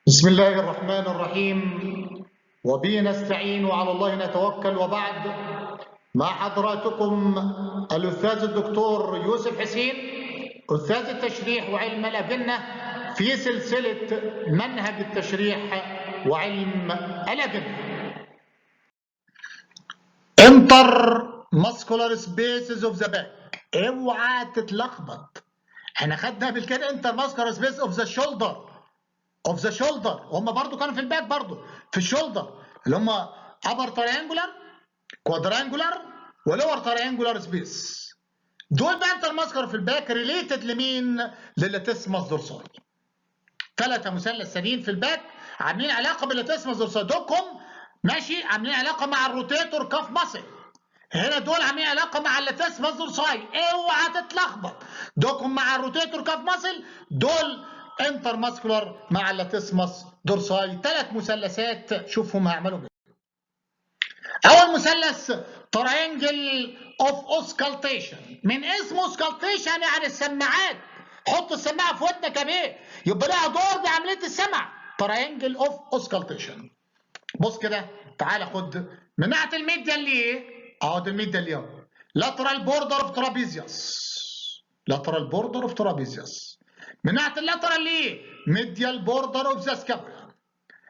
بسم الله الرحمن الرحيم وبه نستعين وعلى الله نتوكل وبعد. مع حضراتكم الأستاذ الدكتور يوسف حسين أستاذ التشريح وعلم الأجنة في سلسلة منهج التشريح وعلم الأجنة. Intermuscular spaces of the back. اوعى تتلخبط. احنا خدنا قبل كده Intermuscular space of the shoulder هم برضو كانوا في الباك، برضو في الشولدر اللي هم upper triangular quadrangular ولور triangular space. دول بقى انترماسكولار في الباك ريليتد لمين؟ للاتسمس دورسال. ثلاثة مثلث ثانيين في الباك عاملين علاقة بالاتسمس دورسال. دوكم ماشي عاملين علاقة مع الروتيتور كاف ماسل. هنا دول عاملين علاقة مع اللاتسمس دورسال. اوعى تتلخبط. دوكم مع الروتيتور كاف ماسل، دول انترماسكولار مع اللاتسمس دورساي. ثلاث مثلثات شوفهم هيعملوا ايه. اول مثلث تراينجل اوف اوسكالتيشن. من اسمه اوسكالتيشن يعني السماعات. حط السماعه في ودنك يا بيه يبقى لها دور بعمليه السمع. تراينجل اوف اوسكالتيشن. بص كده تعالى خد من ناحيه الميديال ليه اهو. ده الميديال ليه اهو. لاترال بوردر اوف ترابيزيوس. لاترال بوردر اوف ترابيزيوس. من ناحيه اللاترال ليه ميديال بوردر اوف ذا سكابولا.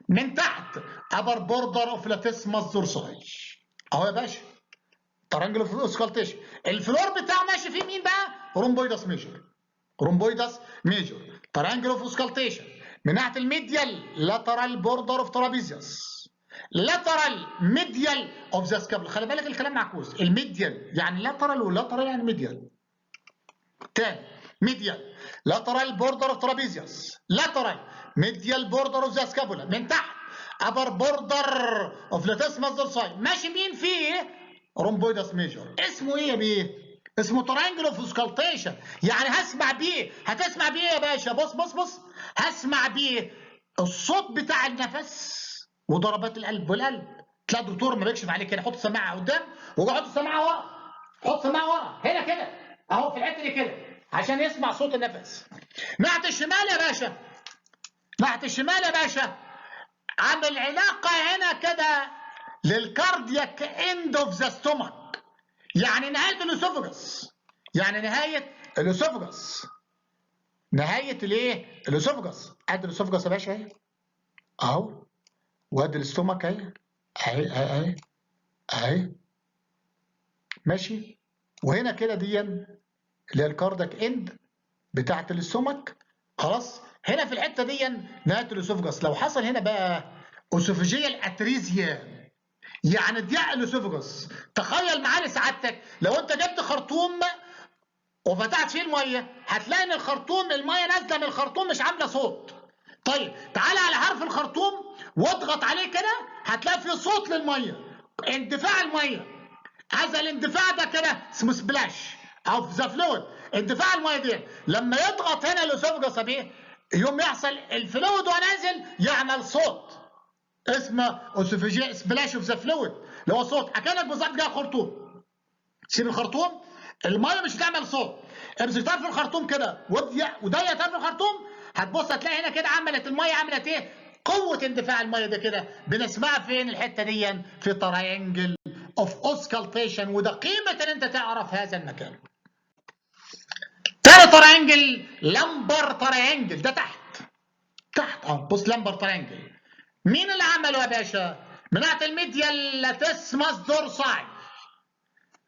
من تحت ابر بوردر اوف لاتسمس دورساي اهو يا باشا. ترانجل اوف اوسكالتيشن. الفلور بتاعه ماشي فيه مين بقى؟ رومبويدس ميجور. رومبويدس ميجور ترانجل اوف اوسكالتيشن. من ناحيه الميديال لاترال بوردر اوف ترابيزيوس. لاترال ميديال اوف ذا سكابولا. خلي بالك الكلام معكوس. الميديال يعني لاترال واللاترال يعني ميديال. تاني ميديال لاترال بوردر اوف ترابيزيوس. لاترال ميديال بوردر اوف ذا سكابولا. من تحت ابر بوردر اوف لاتسمس دورساي. ماشي مين فيه؟ رومبويدس ميجور. اسمه ايه يا بيه؟ اسمه ترانجل اوف اوسكالتيشن. يعني هسمع بيه. هتسمع بيه يا باشا. بص بص بص. هسمع بيه الصوت بتاع النفس وضربات القلب والقلب. تلاقي الدكتور ما بيكشف عليك كده. حط السماعه قدام وحط السماعه ورا. حط السماعه ورا هنا كده اهو في الحته دي كده عشان يسمع صوت النفس. ناحيه الشمال يا باشا. ناحيه الشمال يا باشا عامل علاقه هنا كده للكاردياك اند اوف ذا ستومك. يعني نهايه الاسوفجس. يعني نهايه الاسوفجس. نهايه الايه؟ الاسوفجس. ادي الاسوفجس يا باشا اهي اهو. وادي الاستومك اهي اهي اهي اهي ماشي. وهنا كده دي اللي هي الكاردياك اند بتاعت الاستومك. خلاص هنا في الحته دي نهايه الاسوفجس. لو حصل هنا بقى اسوفيجيال اتريزيا يعني ضيق الاسوفجس. تخيل معايا سعادتك لو انت جبت خرطوم وفتحت فيه الميه هتلاقي ان الخرطوم الميه نازله من الخرطوم مش عامله صوت. طيب تعالى على حرف الخرطوم واضغط عليه كده هتلاقي فيه صوت للميه. اندفاع الميه. هذا الاندفاع ده كده اسمه سبلاش او ذا فلويد. اندفاع الميه دي لما يضغط هنا الاسوفجس بيه يوم يحصل الفلويد ونازل يعمل صوت اسمه اوسوفيجيال سبلاش اوف ذا فلويد اللي هو صوت. اكنك بالظبط جاي خرطوم. سيب الخرطوم الميه مش هتعمل صوت. امسك طرف الخرطوم كده وضيق طرف الخرطوم هتبص هتلاقي هنا كده عملت الميه عملت ايه؟ قوه اندفاع الميه ده كده بنسمعها فين الحته دي؟ في تراينجل اوف اوسكالتيشن. وده قيمه ان انت تعرف هذا المكان. تاني تراينجل لمبر تراينجل. ده تحت بص لمبر تراينجل. مين اللي عمله يا باشا؟ من ناحيه الميديال لاتسمس دورساي.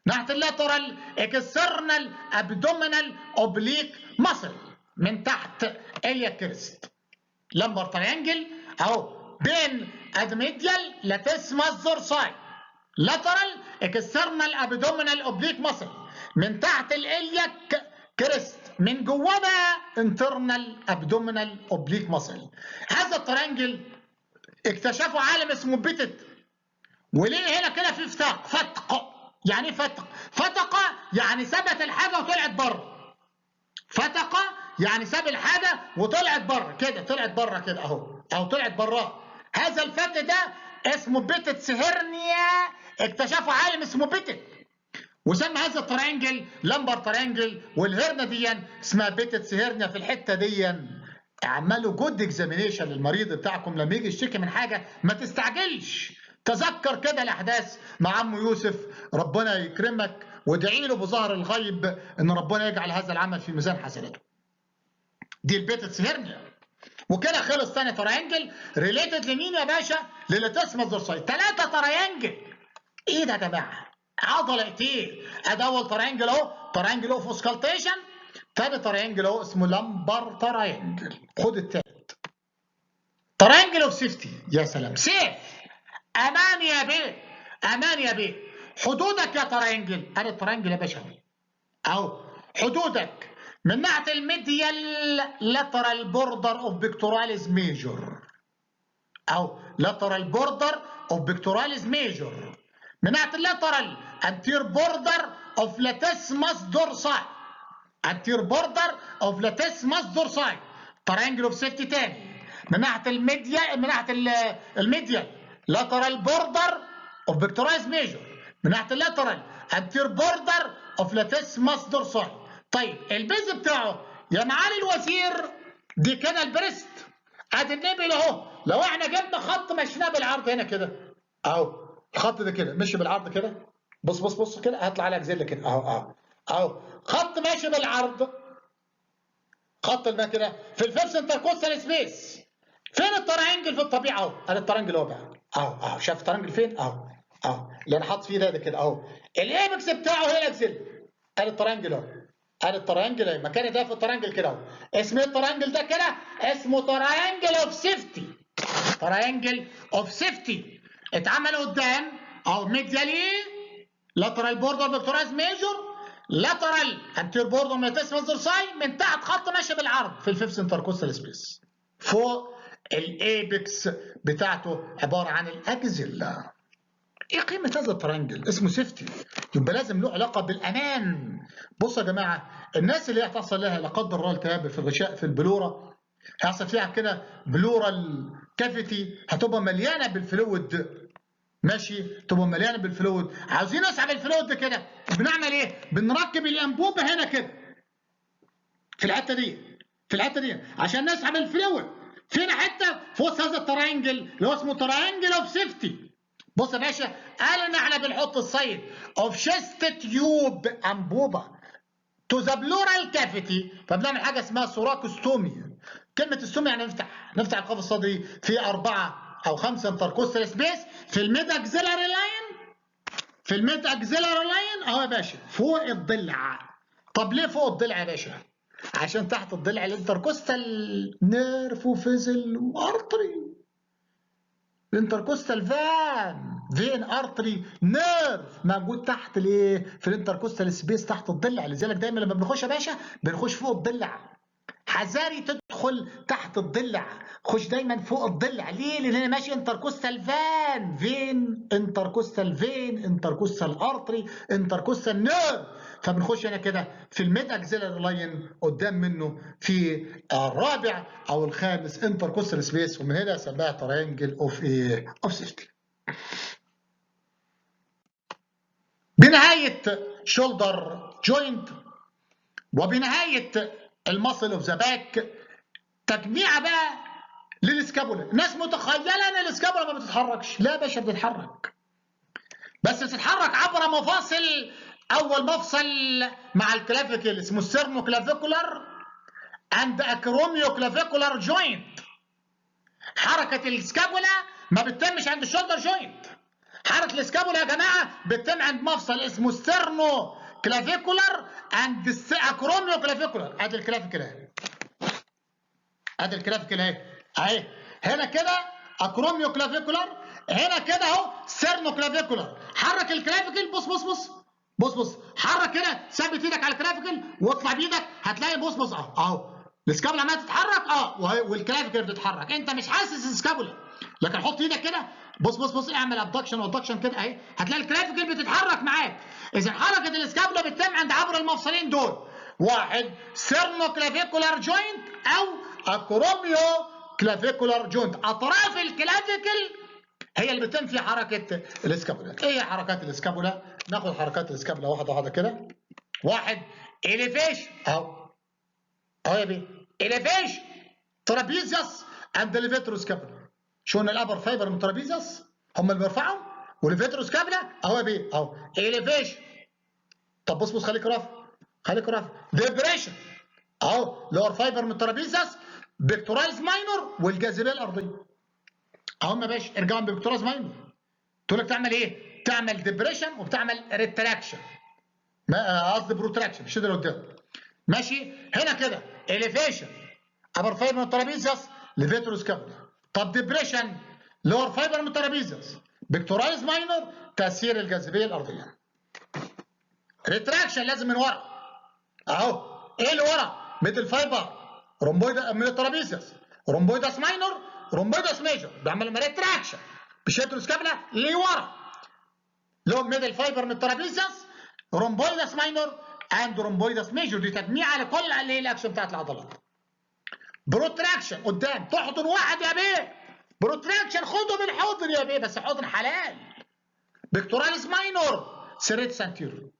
ناحيه اللاترال اكسترنال ابدومينال اوبليك ماسل. من تحت اليا كريست. لمبر تريانجل اهو بين ادميديال لاتسمس دورساي. لاترال اكسترنال ابدومينال اوبليك ماسل. من تحت الالياك كريست. من جواه بقى انترنال ابدومينال اوبليك ماسل. هذا التريانجل اكتشفه عالم اسمه بيتت. وليه هنا كده في فتق. يعني ايه فتق؟ فتق يعني ثبت الحاجه وطلعت بره. فتق يعني ساب الحاجه وطلعت بره كده. طلعت بره كده اهو طلعت بره. هذا الفتق ده اسمه بيتت هيرنيا. اكتشفه عالم اسمه بيتت وسمى هذا الترينجل لمبر ترينجل. والهرنه دي اسمها بيتت هيرنيا في الحته دي اعملوا جود اكزامينيشن للمريض بتاعكم لما يجي يشتكي من حاجه، ما تستعجلش. تذكر كده الاحداث مع عمو يوسف، ربنا يكرمك وادعي له بظهر الغيب ان ربنا يجعل هذا العمل في ميزان حسناته. دي البيتس هيرنيا. وكده خلص تاني تراينجل ريليتد لمين يا باشا؟ للاتسمس دورسايت. 3 تراينجل. ايه ده يا جماعه؟ عضله ايه؟ ادي اول تراينجل اهو، تراينجل اوف اوسكالتيشن. تاني تراينجل اهو اسمه لامبر تراينجل. خد التالت. تراينجل اوف سيفتي. يا سلام، سيف. امان يا بيه، امان يا بيه. حدودك يا تراينجل، ادي التراينجل يا باشا اهو. حدودك من ناحيه الميديال لاترال بوردر اوف بيكتوراليز ميجور، او لاترال بوردر اوف بيكتوراليز ميجور. من ناحيه اللاترال انتير بوردر اوف لاتيسماس دورساي، انتير بوردر اوف لاتيسماس دورساي. تراينجل اوف سيفتي تاني. من ناحيه الميديا، من ناحيه الميديا لاترال بوردر اوف بيكتوراليز ميجور. من ناحيه اللاترال انتير بوردر اوف لاتيسماس دورساي. طيب البيز بتاعه يا معالي الوزير، دي كده البريست. ادي النبل اهو. لو احنا جبنا خط مشيناه بالعرض هنا كده اهو، الخط ده كده مشي بالعرض كده، بص بص بص كده هيطلع على اكزيلا كده اهو اهو اهو. خط ماشي بالعرض، خط الماء كده في الفيرس انتركوستال سبيس. فين الترانجل في الطبيعه اهو؟ ادي الترانجل اهو بقى اهو اهو. شايف الترانجل فين؟ اهو اهو اللي انا حاطط فيه ده كده اهو. الايبكس بتاعه هي الاكزيلا. ادي الترانجل اهو، ادي الترانجل اهي، مكان ده في الترانجل كده اهو. اسم الترانجل ده كده اسمه ترانجل اوف سيفتي. ترانجل اوف سيفتي. اتعمل قدام اهو ميديالي لاترال بوردر بيكتورايز ميجور، لاترال انتير بوردر ميتاسمس دورساي. من تحت خط ماشي بالعرض في الفيفث انتركوستال سبيس. فوق الايبكس بتاعته عباره عن الاكزيلا. ايه قيمه هذا الترانجل؟ اسمه سيفتي، يبقى لازم له علاقه بالامان. بصوا يا جماعه، الناس اللي هتحصل لها لا قدر الله التهاب في الغشاء في البلوره، هيحصل فيها كده بلورال كافيتي، هتبقى مليانه بالفلويد. ماشي، تبقى مليانه بالفلويد. عاوزين نسحب الفلويد ده كده، بنعمل ايه؟ بنركب الانبوبه هنا كده في الحته دي، في الحته دي عشان نسحب الفلويد. فين حته في وسط هذا التراينجل اللي هو اسمه تراينجل اوف سيفتي. بص يا باشا، قال ان احنا بنحط السايد اوف شيست تيوب انبوبه تو ذا بلورال كافيتي، فبنعمل حاجه اسمها سوراكوستومي. كلمه استومي يعني نفتح القفص الصدري في 4 أو 5 انتركوستال سبيس في الميد اكزيلاري لاين. في الميد اكزيلاري لاين اهو يا باشا، فوق الضلع. طب ليه فوق الضلع يا باشا؟ عشان تحت الضلع الانتركوستال نيرف وفيزل وارتري. الانتركوستال فين ارتري نيرف موجود تحت الايه؟ في الانتركوستال سبيس تحت الضلع. لذلك دايما لما بنخش يا باشا بنخش فوق الضلع. حذاري تدخل تحت الضلع، خش دايما فوق الضلع. ليه؟ لان انا ماشي انتركوستال فين انتركوستال فين انتركوستال ارتري انتركوستال نيرف. فبنخش هنا كده في الميد اكزيلاري لاين قدام منه في الرابع او الخامس انتركوستال سبيس، ومن هنا سماها ترينجل اوف ايه؟ اوف سيفتي. بنهايه شولدر جوينت وبنهايه المصل اوف ذا باك تجميعه بقى للسكابولا. الناس متخيله ان السكابولا ما بتتحركش. لا يا باشا بتتحرك، بس بتتحرك عبر مفاصل. اول مفصل مع الكلافيكل اسمه السيرنو كلافيكولار اند اكروميو كلافيكولار جوينت. حركه السكابولا ما بتتمش عند الشولدر جوينت. حركه السكابولا يا جماعه بتتم عند مفصل اسمه السيرنو كلافيكولار اند اكروميو كلافيكولار. ادي الكلافيكل اهي، ادي الكلافيكل اهي هنا كده اكروميو كلافيكولار، هنا كده اهو سيرنو كلافيكولار. حرك الكلافيكل، بص بص بص بص بص، حرك كده، ثبت ايدك على الكلافيكل واطلع بايدك هتلاقي بص بص اهو السكابولا عماله تتحرك والكلافيكل بتتحرك. انت مش حاسس السكابولا، لكن حط ايدك كده بص بص بص، اعمل ابدكشن وادكشن كده اهي، هتلاقي الكلافيكل بتتحرك معاك. اذا حركه السكابولا بتتم عند عبر المفصلين دول. واحد سيرنو كلافيكولار جوينت او اكروميو كلافيكولار جوينت. اطراف الكلافيكل هي اللي بتتم في حركه الاسكابولا. ايه هي حركات الاسكابولا؟ ناخد حركات الاسكابولا واحده واحده كده. واحد اليفيشن اهو يا بيه، اليفيشن ترابيزيوس اند ليفيتروس كابلا. شلون الابر فايبر من ترابيزيوس هم اللي بيرفعهم، والليفيتروس كابلا اهو يا بيه اهو اليفيشن. طب بص خليك رافع ديبريشن اهو لور فايبر من ترابيزيوس بيكتوراليس ماينور والجاذبيه الارضيه اهو يا باشا. ارجعوا بيكتوراليس ماينور تقول لك تعمل ايه؟ تعمل ديبريشن وبتعمل ريتراكشن، قصدي بروتراكشن مش اللي قدام. ماشي هنا كده اليفيشن ابر فايبر من ترابيزيوس ليفيتروس كابلا. طب ديبريشن لور فايبر من ترابيزيوس بيكتوراليس ماينور تاثير الجاذبيه الارضيه. ريتراكشن لازم من ورا اهو. ايه اللي ورا؟ ميدل فايبر رومبويد من الترابيزيوس رومبويداس ماينور رومبويداس ميجور بيعمل ريتراكشن بشيتروس كابلا لورا. لو ميدل فايبر من الترابيزيوس رومبويداس ماينور اند رومبويداس ميجور، دي تجميع على كل اللي هي الاكشن بتاعت العضلات. بروتراكشن قدام تحضن واحد يا بيه، بروتراكشن خده بالحضن يا بيه بس حضن حلال. بيكتوراليس ماينور سيريتس انتيريور،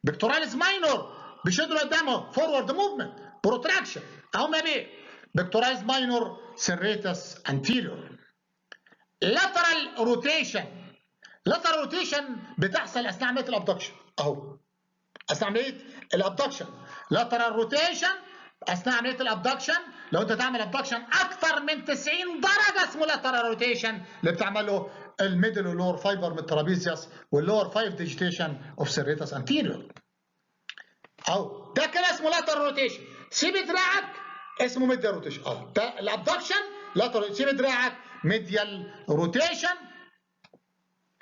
بيكتوراليس ماينور بيشدوا قدامه فورورد موفمنت بروتراكشن اهو يا بيه. بيكتوراليس ماينور سيريتس انتيريور. لاترال روتيشن، لاترال روتيشن بتحصل اثناء عمليه الابدكشن اهو. اثناء عمليه الابدكشن لاترال روتيشن اثناء عمليه الابدكشن. لو انت تعمل ابدكشن اكثر من 90 درجه اسمه لاترال روتيشن اللي بتعمله الميدل واللور فايبر من الترابيزيوس واللور 5 ديجيتيشن اوف سيريتس انتيريور اهو. ده كده اسمه لاترال روتيشن. سيب دراعك اسمه ميديال روتيشن اهو. ده الابدكشن لاترال. سيب دراعك ميديال روتيشن.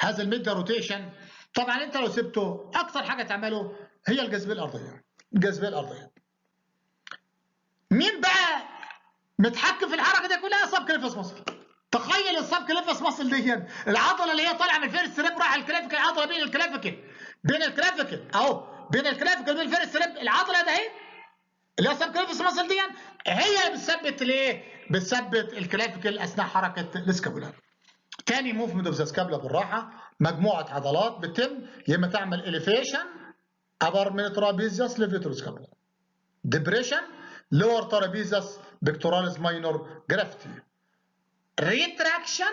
هذا الميديال روتيشن طبعا انت لو سبته اكثر حاجه تعمله هي الجاذبيه الارضيه. الجاذبيه الارضيه مين بقى متحكم في الحركه دي كلها؟ سب كليفس ماسل. تخيل السب كليفس ماسل دي العضله اللي هي طالعه من الفيرست ريب رايح الكلافيكل، العضله بين الكلافيكل اهو، بين الكلافيكل وبين الفيرست ريب. العضله ده اهي اللي هي سب كليفس ماسل دي هي اللي بتثبت الايه؟ بتثبت الكلافيكل اثناء حركه الاسكابولا. تاني موفمنت اوف ذا سكابولا بالراحه مجموعه عضلات بتتم، يا اما تعمل اليفيشن ابر من ترابيزيوس ليفيتروس كابولا، ديبريشن لور ترابيزيوس بيكتوراليس ماينور جرافيتي، ريتراكشن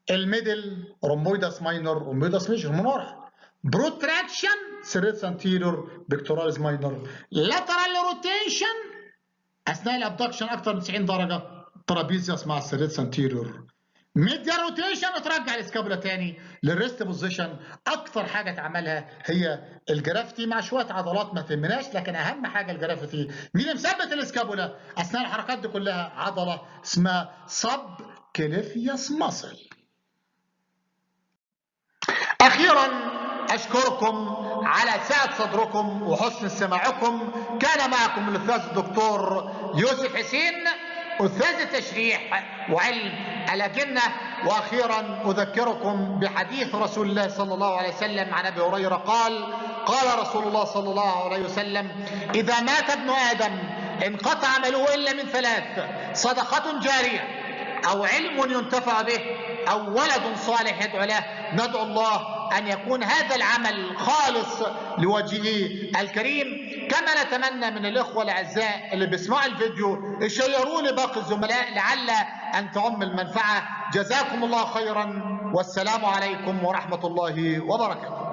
الميدل رومبويداس ماينور رومبويداس ميجور من ورا، بروتراكشن سيريتس انتيريور بيكتوراليس ماينور، لاترال روتيشن اثناء الابدكشن اكثر من 90 درجه ترابيزيوس مع السيريتس انتيريور، ميديال روتيشن وترجع الاسكابولا تاني للريست بوزيشن. اكثر حاجه تعملها هي الجرافيتي مع شويه عضلات ما تهمناش، لكن اهم حاجه الجرافيتي. مين مثبت الاسكابولا اثناء الحركات دي كلها؟ عضله اسمها سب كليفيوس ماسل. اخيرا اشكركم على سعه صدركم وحسن استماعكم. كان معكم الاستاذ الدكتور يوسف حسين أستاذ التشريح وعلم الأجنة. وأخيرا أذكركم بحديث رسول الله صلى الله عليه وسلم عن أبي هريرة قال: قال رسول الله صلى الله عليه وسلم: إذا مات ابن آدم انقطع عمله إلا من ثلاث: صدقة جارية أو علم ينتفع به أو ولد صالح يدعو له. ندعو الله أن يكون هذا العمل خالص لوجهه الكريم. كما نتمنى من الإخوة الأعزاء اللي بيسمعوا الفيديو يشيروه لباقي الزملاء لعل أن تعم المنفعة. جزاكم الله خيرا والسلام عليكم ورحمة الله وبركاته.